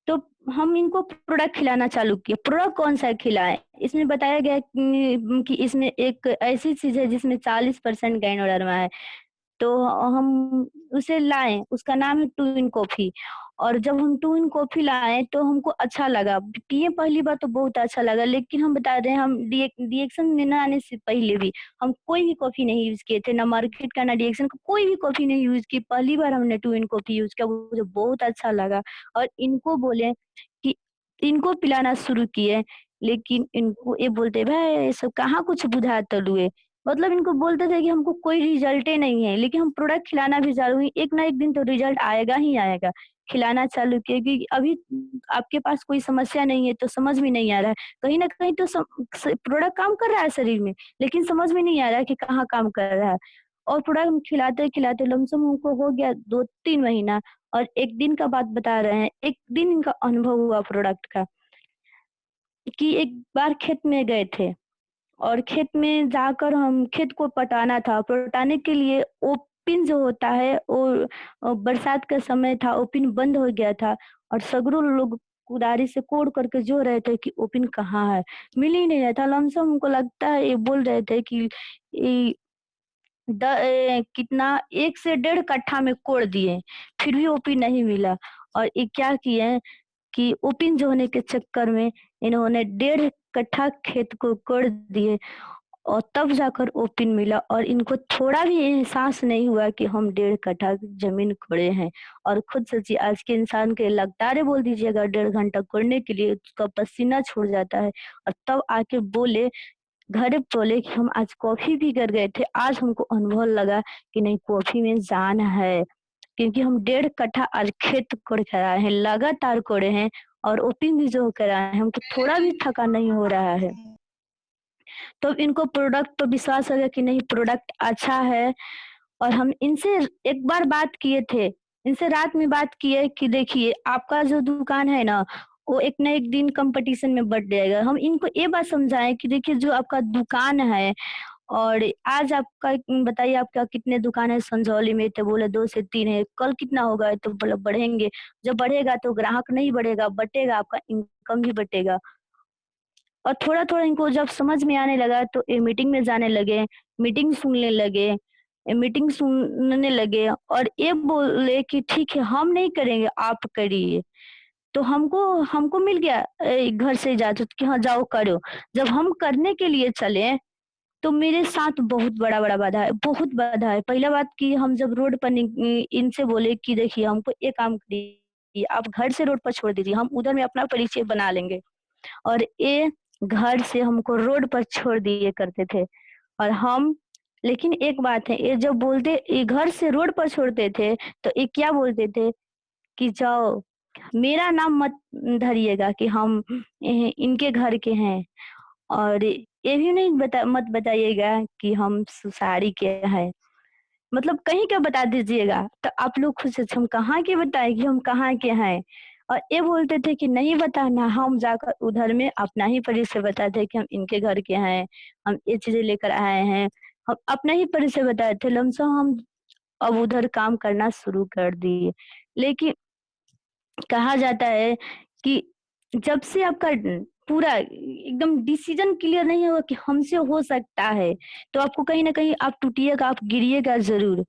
तो हम इनको प्रोडक्ट खिलाना चालू किए। प्रोडक्ट कौन-सा खिलाएँ? इसमें बताया गया कि इसमें एक ऐसी चीज़ है जिसमें 40% गैनोडर्मा है। तो हम उसे लाए, उसका नाम है टू इन कॉफ़ी। और जब हम टू इन कॉफ़ी लाए तो हमको अच्छा लगा। पिए पहली बार तो बहुत अच्छा लगा, लेकिन हम बता रहे हैं हम रिएक्शन में ना आने से पहले भी हम कोई भी कॉफ़ी नहीं यूज़ किए थे, ना मार्केट का ना रिएक्शन का कोई भी कॉफ़ी नहीं यूज़ की। पहली बार हमने टू इन कॉफ़ी यूज़ किया, मुझे बहुत अच्छा लगा। और इनको बोले कि इनको पिलाना शुरू किए, लेकिन इनको ये बोलते, "भई ये सब कहाँ कुछ बुझा तलुए।" मतलब इनको बोलते थे कि हमको कोई रिज़ल्टे नहीं है, लेकिन हम प्रोडक्ट खिलाना भी चालू हुई, एक ना एक दिन तो रिज़ल्ट आएगा ही आएगा। खिलाना चालू किए क्योंकि अभी आपके पास कोई समस्या नहीं है, तो समझ में नहीं आ रहा है। कहीं न कहीं तो प्रोडक्ट काम कर रहा है शरीर में, लेकिन समझ में नहीं आ रहा है कि कहाँ काम कर रहा है। और प्रोडक्ट हम खिलाते-खिलाते लमसम हमको हो गया 2-3 महीना। और एक दिन का बात बता रहे हैं, एक दिन इनका अनुभव हुआ प्रोडक्ट का, कि एक बार खेत में गए थे। और खेत में जाकर हम खेत को पटाना था, पटाने के लिए ओपिन जो होता है वो बरसात का समय था, ओपिन बंद हो गया था। और सगरो लोग कुदारी से कोड़ करके जो रहे थे कि ओपिन कहाँ है, मिल ही नहीं रहा था। लमसम हमको लगता है ये बोल रहे थे कि ई कितना 1 से डेढ़ कट्ठा में कोड़ दिए, फिर भी ओपिन नहीं मिला। और ये क्या किए कि ओपिन जो होने के चक्कर में इन्होंने डेढ़ कट्ठा खेत को कोड़ दिए, और तब जाकर ओपिन मिला। और इनको थोड़ा भी एहसास नहीं हुआ कि हम डेढ़ कट्ठा ज़मीन कोड़े हैं। और खुद सोचिए आज के इंसान के लगातार बोल दीजिएगा डेढ़ घंटा कोड़ने के लिए उसका पसीना छूट जाता है। और तब आके बोले, घर बोले कि हम आज कॉफ़ी पी कर गए थे, आज हमको अनुभव लगा कि नहीं कॉफ़ी में जान है। क्योंकि हम डेढ़ कट्ठा आज खेत कोड़ कर आए हैं, लगातार कोड़े हैं, और ओपिन भी जो होकर आए हैं, हमको थोड़ा भी थकान नहीं हो रहा है। तो इनको प्रोडक्ट पे विश्वास हो गया कि नहीं प्रोडक्ट अच्छा है। और हम इनसे एक बार बात किए थे, इनसे रात में बात किए कि देखिए आपका जो दुकान है ना, वो एक ना एक दिन कॉम्पिटिशन में बढ़ जाएगा। हम इनको ये बात समझाएँ कि देखिए जो आपका दुकान है, और आज आपका बताइए आपका कितने दुकान है संजौली में? तो बोले 2 से 3 है, कल कितना होगा? तो बोला बढ़ेंगे। जब बढ़ेगा तो ग्राहक नहीं बढ़ेगा, बटेगा, आपका इनकम भी बटेगा। और थोड़ा-थोड़ा इनको जब समझ में आने लगा तो ये मीटिंग में जाने लगे, मीटिंग सुनने लगे, मीटिंग सुनने लगे और ये बोले कि ठीक है हम नहीं करेंगे, आप करिए। तो हमको हमको मिल गया घर से इजाज़त कि हाँ जाओ करो। जब हम करने के लिए चले, तो मेरे साथ बहुत बड़ा-बड़ा बाधा है, बहुत बाधा है। पहला बात कि हम जब रोड पर इनसे बोले कि देखिए हमको ये काम करिए, आप घर से रोड पर छोड़ दीजिए, हम उधर में अपना परिचय बना लेंगे। और ये घर से हमको रोड पर छोड़ दिए करते थे। और हम लेकिन एक बात है, ये जब बोलते ये घर से रोड पर छोड़ते थे, तो ये क्या बोलते थे कि जाओ, मेरा नाम मत धरिएगा कि हम इनके घर के हैं, और ये भी नहीं मत बताइएगा कि हम सुसारी के हैं। मतलब कहीं का बता दीजिएगा, तो आप लोग खुद से हम कहाँ के बताएं कि हम कहाँ के हैं। और ये बोलते थे कि नहीं बताना, हम जाकर उधर में अपना ही परिचय बताते कि हम इनके घर के हैं, हम ये चीजें लेकर आए हैं, हम अपना ही परिचय बताए थे। लमसम हम अब उधर काम करना शुरू कर दिए। लेकिन कहा जाता है कि जब से आपका पूरा एकदम डिसीजन क्लियर नहीं होगा कि हमसे हो सकता है, तो आपको कहीं न कहीं आप टूटिएगा, आप गिरिएगा ज़रूर।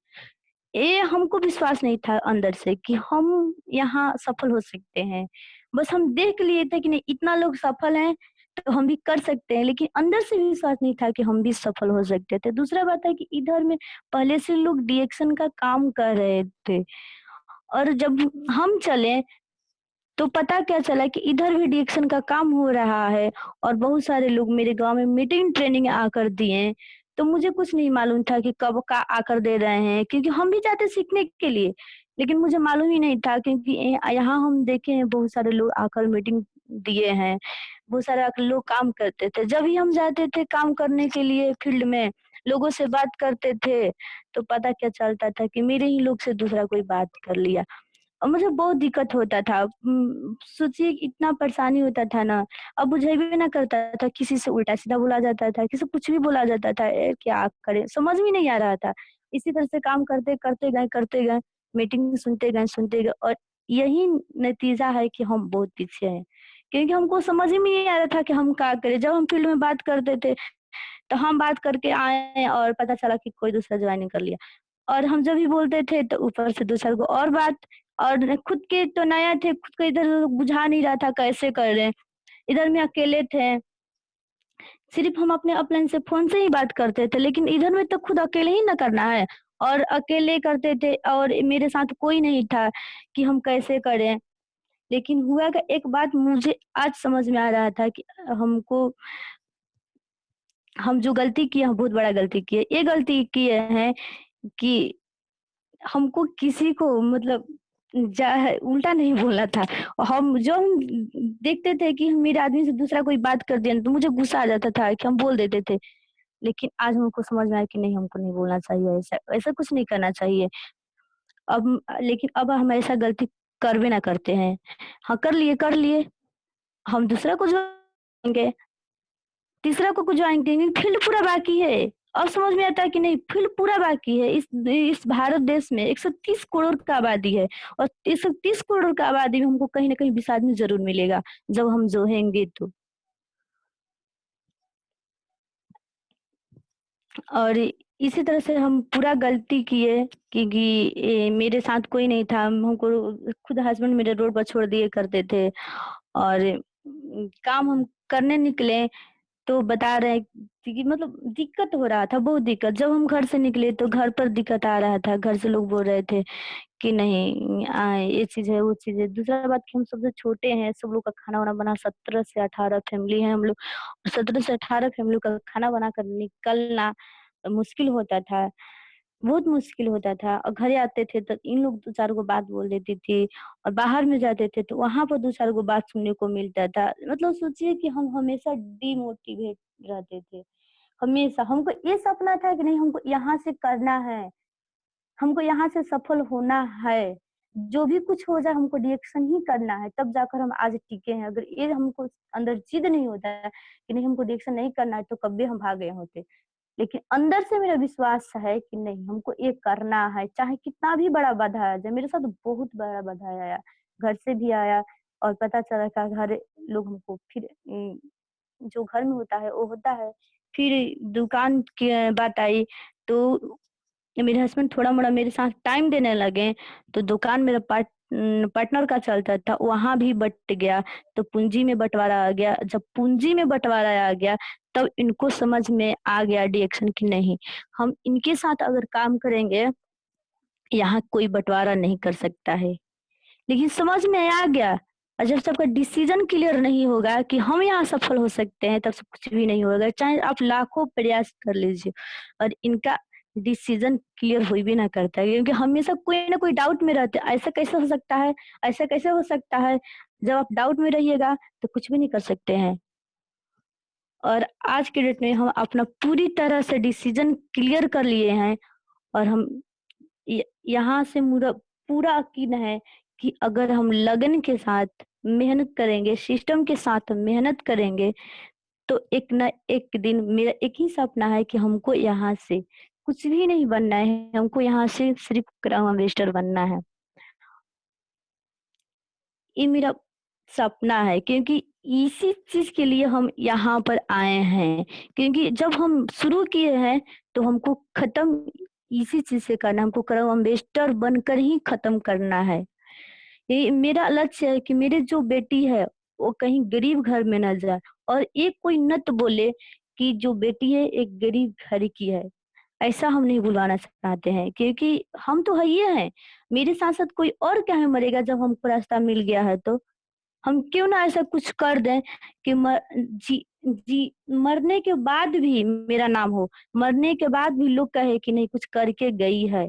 ये हमको विश्वास नहीं था अंदर से कि हम यहाँ सफल हो सकते हैं। बस हम देख लिए थे कि नहीं, इतना लोग सफल हैं, तो हम भी कर सकते हैं, लेकिन अंदर से विश्वास नहीं था कि हम भी सफल हो सकते थे। दूसरा बात है कि इधर में पहले से लोग डिएक्शन का काम कर रहे थे, और जब हम चले तो पता क्या चला कि इधर भी डिएक्शन का काम हो रहा है, और बहुत सारे लोग मेरे गाँव में मीटिंग ट्रेनिंग आकर दिए। तो मुझे कुछ नहीं मालूम था कि कब का आकर दे रहे हैं, क्योंकि हम भी जाते सीखने के लिए। लेकिन मुझे मालूम ही नहीं था, क्योंकि यहाँ हम देखे हैं बहुत सारे लोग आकर मीटिंग दिए हैं, बहुत सारे आकर लोग काम करते थे। जब भी हम जाते थे काम करने के लिए फील्ड में, लोगों से बात करते थे, तो पता क्या चलता था कि मेरे ही लोग से दूसरा कोई बात कर लिया। और मुझे बहुत दिक्कत होता था। सोचिए कि इतना परेशानी होता था ना, अब बुझेबे ना करता था, किसी से उल्टा-सीधा बोला जाता था, किसी से कुछ भी बोला जाता था, क्या करें? समझ में नहीं आ रहा था। इसी तरह से काम करते गए, मीटिंग सुनते गए, और यही नतीजा है कि हम बहुत पीछे हैं। क्योंकि हमको समझ ही में नहीं आ रहा था कि हम क्या करें? जब हम फील्ड में बात करते थे, तो हम बात करके आए और पता चला कि कोई दूसरा जॉइनिंग कर लिया। और हम जब भी बोलते थे तो ऊपर से दूसरे को और बात, और खुद के तो नया थे, खुद को इधर बुझा नहीं रहा था कैसे करें। इधर में अकेले थे, सिर्फ हम अपने अपलाइन से फ़ोन से ही बात करते थे, लेकिन इधर में तो खुद अकेले ही ना करना है, और अकेले करते थे, और मेरे साथ कोई नहीं था कि हम कैसे करें। लेकिन हुआ क्या, एक बात मुझे आज समझ में आ रहा था कि हमको हम जो गलती किए हैं, बहुत बड़ा गलती किए। ये गलती किए हैं कि हमको किसी को मतलब उल्टा नहीं बोलना था। हम देखते थे कि मेरे आदमी से दूसरा कोई बात कर दिया, तो मुझे गुस्सा आ जाता था कि हम बोल देते थे। लेकिन आज हमको समझ में आया कि नहीं, हमको नहीं बोलना चाहिए, ऐसा ऐसा कुछ नहीं करना चाहिए। लेकिन अब हम ऐसा गलती करबे ना करते हैं। हाँ, कर लिए, हम दूसरा को जो तीसरा को ज्वाइन करेंगे, फील्ड पूरा बाकी है। अब समझ में आता है कि नहीं, फील्ड पूरा बाकी है। इस भारत देश में 130 करोड़ का आबादी है, और 130 करोड़ का आबादी में हमको कहीं न कहीं 20 आदमी ज़रूर मिलेगा, जब हम जोहेंगे तो। और इसी तरह से हम पूरा गलती किए, क्योंकि मेरे साथ कोई नहीं था। हमको खुद हस्बैंड मेरे रोड पर छोड़ दिए करते थे, और काम हम करने निकले तो बता रहे हैं कि मतलब दिक्कत हो रहा था, बहुत दिक्कत। जब हम घर से निकले तो घर पर दिक्कत आ रहा था, घर से लोग बोल रहे थे कि नहीं, ये चीज़ है, वो चीज़ है। दूसरा बात कि हम सबसे छोटे हैं, सब लोग का खाना-वाना बना, 17 से 18 फैमिली है हम लोग। 17 से 18 फैमिली का खाना बनाकर निकलना मुश्किल होता था, बहुत मुश्किल होता था। और घरे आते थे तो इन लोग 2-4 गो बात बोल देती थी, और बाहर में जाते थे तो वहाँ पर 2-4 गो बात सुनने को मिलता था। मतलब सोचिए कि हम हमेशा डिमोटिवेट रहते थे। हमेशा हमको ये सपना था कि नहीं, हमको यहाँ से करना है, हमको यहाँ से सफल होना है। जो भी कुछ हो जाए हमको डिएक्शन ही करना है, तब जाकर हम आज टिके हैं। अगर ये हमको अंदर जिद नहीं होता है कि नहीं, हमको डिएक्शन नहीं करना है, तो कब्बे हम भाग गए होते। लेकिन अंदर से मेरा विश्वास है कि नहीं, हमको ये करना है, चाहे कितना भी बड़ा बाधा आ जाए। मेरे साथ बहुत बड़ा बाधा आया, घर से भी आया, और पता चला कि घर लोग हमको फिर जो घर में होता है वो होता है। फिर दुकान की बात आई, तो मेरे हस्बैंड थोड़ा-मोड़ा मेरे साथ टाइम देने लगे, तो दुकान मेरा पार्टनर का चलता था, वहाँ भी बँट गया, तो पूँजी में बँटवारा आ गया। जब पूँजी में बँटवारा आ गया, तब इनको समझ में आ गया डिएक्शन कि नहीं, हम इनके साथ अगर काम करेंगे, यहाँ कोई बँटवारा नहीं कर सकता है। लेकिन समझ में आ गया, और जब सबका डिसीजन क्लियर नहीं होगा कि हम यहाँ सफल हो सकते हैं, तब से कुछ भी नहीं होगा, चाहे आप लाखों प्रयास कर लीजिए। और इनका डिसीजन क्लियर हो भी ना करता है, क्योंकि हमेशा कोई ना कोई डाउट में रहते हैं, ऐसा कैसे हो सकता है, ऐसा कैसे हो सकता है। जब आप डाउट में रहिएगा तो कुछ भी नहीं कर सकते हैं। और आज के डेट में हम अपना पूरी तरह से डिसीजन क्लियर कर लिए हैं, और हम यहाँ से पूरा पूरा यकीन है कि अगर हम लगन के साथ मेहनत करेंगे, सिस्टम के साथ मेहनत करेंगे, तो एक ना एक दिन मेरा एक ही सपना है कि हमको यहाँ से कुछ भी नहीं बनना है, हमको यहाँ से सिर्फ क्राउन वेस्टर बनना है। ये मेरा सपना है, क्योंकि इसी चीज के लिए हम यहाँ पर आए हैं। क्योंकि जब हम शुरू किए हैं तो हमको खत्म इसी चीज से करना, हमको क्राउन एम्बेसडर बनकर ही खत्म करना है। ये मेरा लक्ष्य है कि मेरे जो बेटी है वो कहीं गरीब घर में न जाए, और एक कोई नत बोले कि जो बेटी है एक गरीब घर की है। ऐसा हम नहीं बुलाना चाहते हैं, क्योंकि हम तो है ही हैं। मेरे साथ साथ कोई और क्या है मरेगा, जब हमको रास्ता मिल गया है तो हम क्यों ना ऐसा कुछ कर दें कि जी मरने के बाद भी मेरा नाम हो, मरने के बाद भी लोग कहे कि नहीं कुछ करके गई है।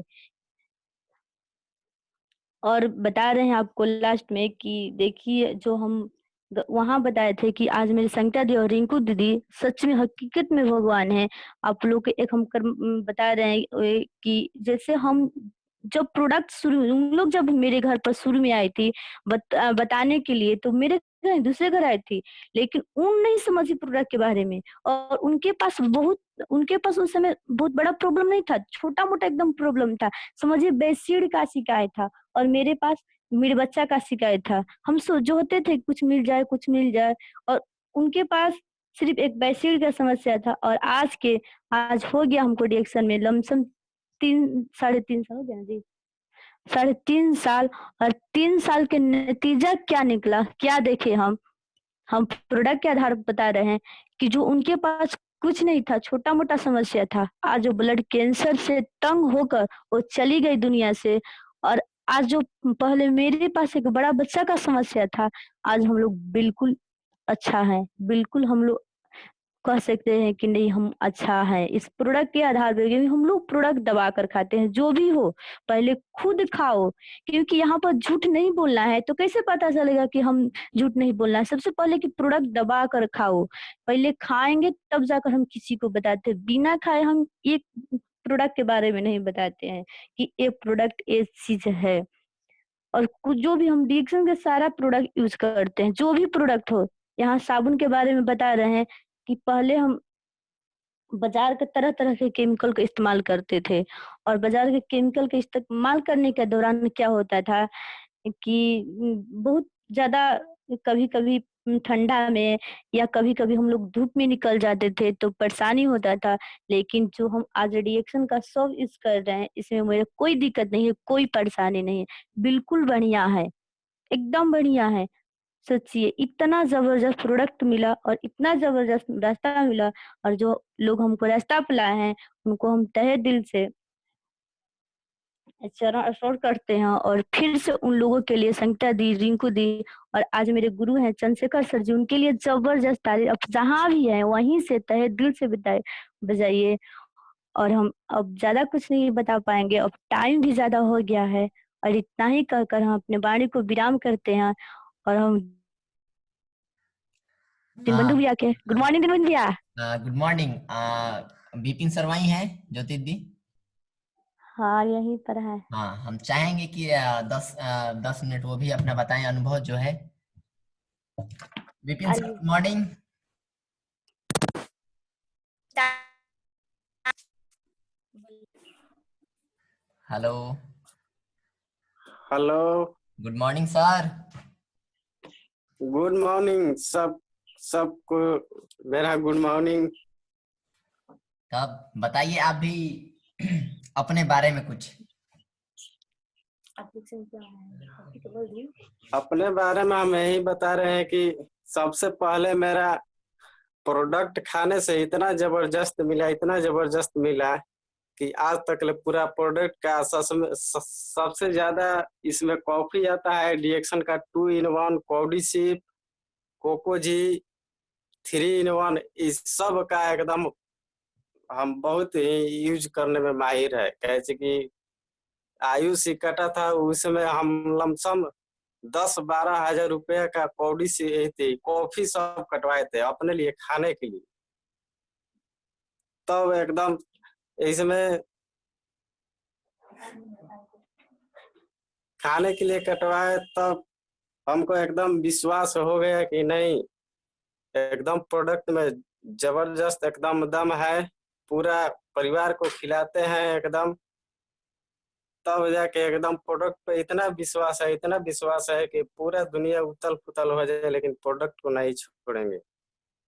और बता रहे हैं आपको लास्ट में कि देखिए जो हम वहां बताए थे कि आज मेरी संगीता दी और रिंकू दीदी सच में हकीकत में भगवान है। आप लोग के एक हम बता रहे हैं कि जैसे हम जब प्रोडक्ट शुरू उन लोग जब मेरे घर पर शुरू में आई थी बताने के लिए, तो मेरे घर दूसरे घर आई थी, लेकिन उन नहीं समझी प्रोडक्ट के बारे में। और उनके पास उस समय बहुत बड़ा प्रॉब्लम नहीं था, छोटा मोटा एकदम प्रॉब्लम था, समझिए बेसिड का शिकायत था। और मेरे पास मेरे बच्चा का शिकायत था। हम जो होते थे कुछ मिल जाए कुछ मिल जाए, और उनके पास सिर्फ एक बेसिड का समस्या था। और आज हो गया हमको डिएक्शन में लमसम 3 साढ़े 3 साल हो गया जी, 3.5 साल। और 3 साल के नतीजा क्या निकला, क्या देखे हम प्रोडक्ट के आधार पर बता रहे हैं कि जो उनके पास कुछ नहीं था, छोटा मोटा समस्या था, आज वो ब्लड कैंसर से तंग होकर वो चली गई दुनिया से। और आज जो पहले मेरे पास एक बड़ा बच्चा का समस्या था, आज हम लोग बिल्कुल अच्छा है, बिल्कुल हम लोग कह सकते हैं कि नहीं हम अच्छा है इस प्रोडक्ट के आधार पे, क्योंकि हम लोग प्रोडक्ट दबा कर खाते हैं। जो भी हो पहले खुद खाओ, क्योंकि यहाँ पर झूठ नहीं बोलना है। तो कैसे पता चलेगा कि हम झूठ नहीं बोलना है? सबसे पहले कि प्रोडक्ट दबा कर खाओ, पहले खाएंगे तब जाकर हम किसी को बताते हैं। बिना खाए हम एक प्रोडक्ट के बारे में नहीं बताते हैं कि ये प्रोडक्ट ये चीज है। और कुछ जो भी हम डिक्सन के सारा प्रोडक्ट यूज करते हैं, जो भी प्रोडक्ट हो, यहाँ साबुन के बारे में बता रहे हैं कि पहले हम बाजार के तरह-तरह के केमिकल का इस्तेमाल करते थे। और बाजार के केमिकल के इस्तेमाल करने के दौरान क्या होता था कि बहुत ज़्यादा कभी-कभी ठंडा में या कभी-कभी हम लोग धूप में निकल जाते थे तो परेशानी होता था। लेकिन जो हम आज रिएक्शन का सब यूज़ कर रहे हैं, इसमें मुझे कोई दिक्कत नहीं है, कोई परेशानी नहीं है। बिल्कुल बढ़िया है, एकदम बढ़िया है। सोचिए इतना ज़बरदस्त प्रोडक्ट मिला और इतना ज़बरदस्त रास्ता मिला, और जो लोग हमको रास्ता पे लाए हैं, उनको हम तहे दिल से चरण स्मरण करते हैं। और फिर से उन लोगों के लिए संगीता दी, रिंकू दी, और आज मेरे गुरु हैं चंद्रशेखर सर जी, उनके लिए ज़बरदस्त तारीफ़। आप जहाँ भी हैं, वहीं से तहे दिल से बजाइए। और हम अब ज़्यादा कुछ नहीं बता पाएँगे, अब टाइम भी ज़्यादा हो गया है। और इतना ही कहकर हम अपने वाणी को विराम करते हैं। और हम
हाँ।
दिनबंधु भैया के गुड मॉर्निंग दिनबंधु भैया।
Good morning. विपिन सर वही हैं ज्योति दी।
हाँ, यहीं पर है।
हाँ, हम चाहेंगे कि 10 मिनट वो भी अपना बताएं अनुभव जो है। विपिन सर
आइए।
Good morning. Hello.
Hello.
Good morning sir.
Good morning सबको मेरा गुड मॉर्निंग।
तब बताइए आप भी अपने बारे में कुछ।
अपने बारे में हम यही बता रहे हैं कि सबसे पहले मेरा प्रोडक्ट खाने से इतना जबरदस्त मिला कि आज तक ले पूरा प्रोडक्ट का सबसे ज्यादा इसमें कॉफी आता है डिएक्शन का 2 in 1 कॉडी कोको जी 3 in 1 इस सब का एकदम हम बहुत ही यूज करने में माहिर है, कैसे कि आयुष ही कटा था उसमें हम लमसम 10-12 हजार रुपया का कौड़ी से थी, कॉफी सब कटवाए थे अपने लिए खाने के लिए। तब एकदम इसमें खाने के लिए कटवाए, तब हमको एकदम विश्वास हो गया कि नहीं, एकदम प्रोडक्ट में जबरदस्त एकदम दम है, पूरा परिवार को खिलाते हैं एकदम। तब जाके एकदम प्रोडक्ट पे इतना विश्वास है, इतना विश्वास है कि पूरा दुनिया उथल पुथल हो जाए लेकिन प्रोडक्ट को नहीं छोड़ेंगे।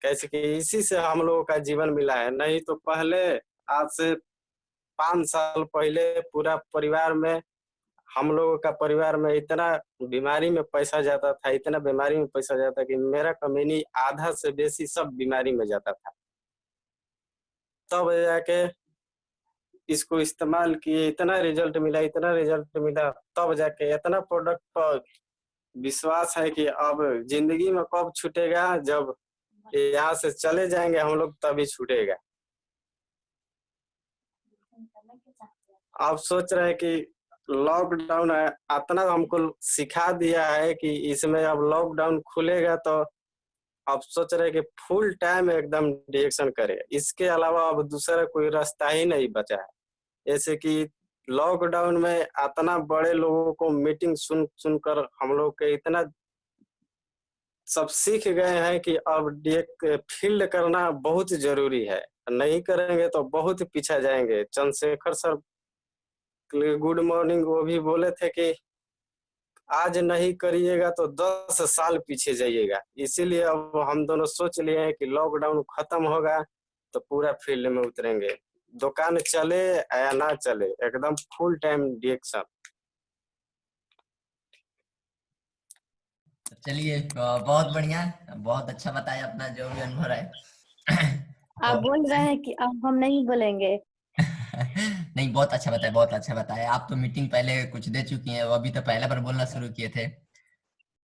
कैसे कि इसी से हम लोगों का जीवन मिला है। नहीं तो पहले, आज से 5 साल पहले पूरा परिवार में, हम लोगों का परिवार में इतना बीमारी में पैसा जाता था, इतना बीमारी में पैसा जाता कि मेरा कमीनी आधा से बेसी सब बीमारी में जाता था। तब जाके इसको इस्तेमाल किए, इतना रिजल्ट मिला, इतना रिजल्ट मिला, तब जाके इतना प्रोडक्ट पर विश्वास है कि अब जिंदगी में कब छूटेगा, जब यहाँ से चले जाएंगे हम लोग तभी छूटेगा। अब सोच रहे हैं कि लॉकडाउन इतना हमको सिखा दिया है कि इसमें अब लॉकडाउन खुलेगा तो अब सोच रहे हैं कि फुल टाइम एकदम डिएक्शन करें, इसके अलावा अब दूसरा कोई रास्ता ही नहीं बचा है। जैसे कि लॉकडाउन में इतना बड़े लोगों को मीटिंग सुन सुनकर हम लोग के इतना सब सीख गए हैं कि अब फील्ड करना बहुत जरूरी है, नहीं करेंगे तो बहुत पीछे जाएंगे। चंद्रशेखर सर गुड मॉर्निंग वो भी बोले थे कि आज नहीं करिएगा तो 10 साल पीछे जाइएगा। इसीलिए अब हम दोनों सोच लिए हैं कि लॉकडाउन खत्म होगा तो पूरा फील्ड में उतरेंगे, दुकान चले या ना चले, एकदम फुल टाइम डिएक्शन।
चलिए, बहुत बढ़िया, बहुत अच्छा बताया अपना जो भी अनुभव है।
आप बोल रहे हैं कि अब हम नहीं बोलेंगे।
नहीं, बहुत अच्छा बताया, बहुत अच्छा बताया। आप तो मीटिंग पहले कुछ दे चुकी हैं, वो अभी तो पहले बार बोलना शुरू किए थे।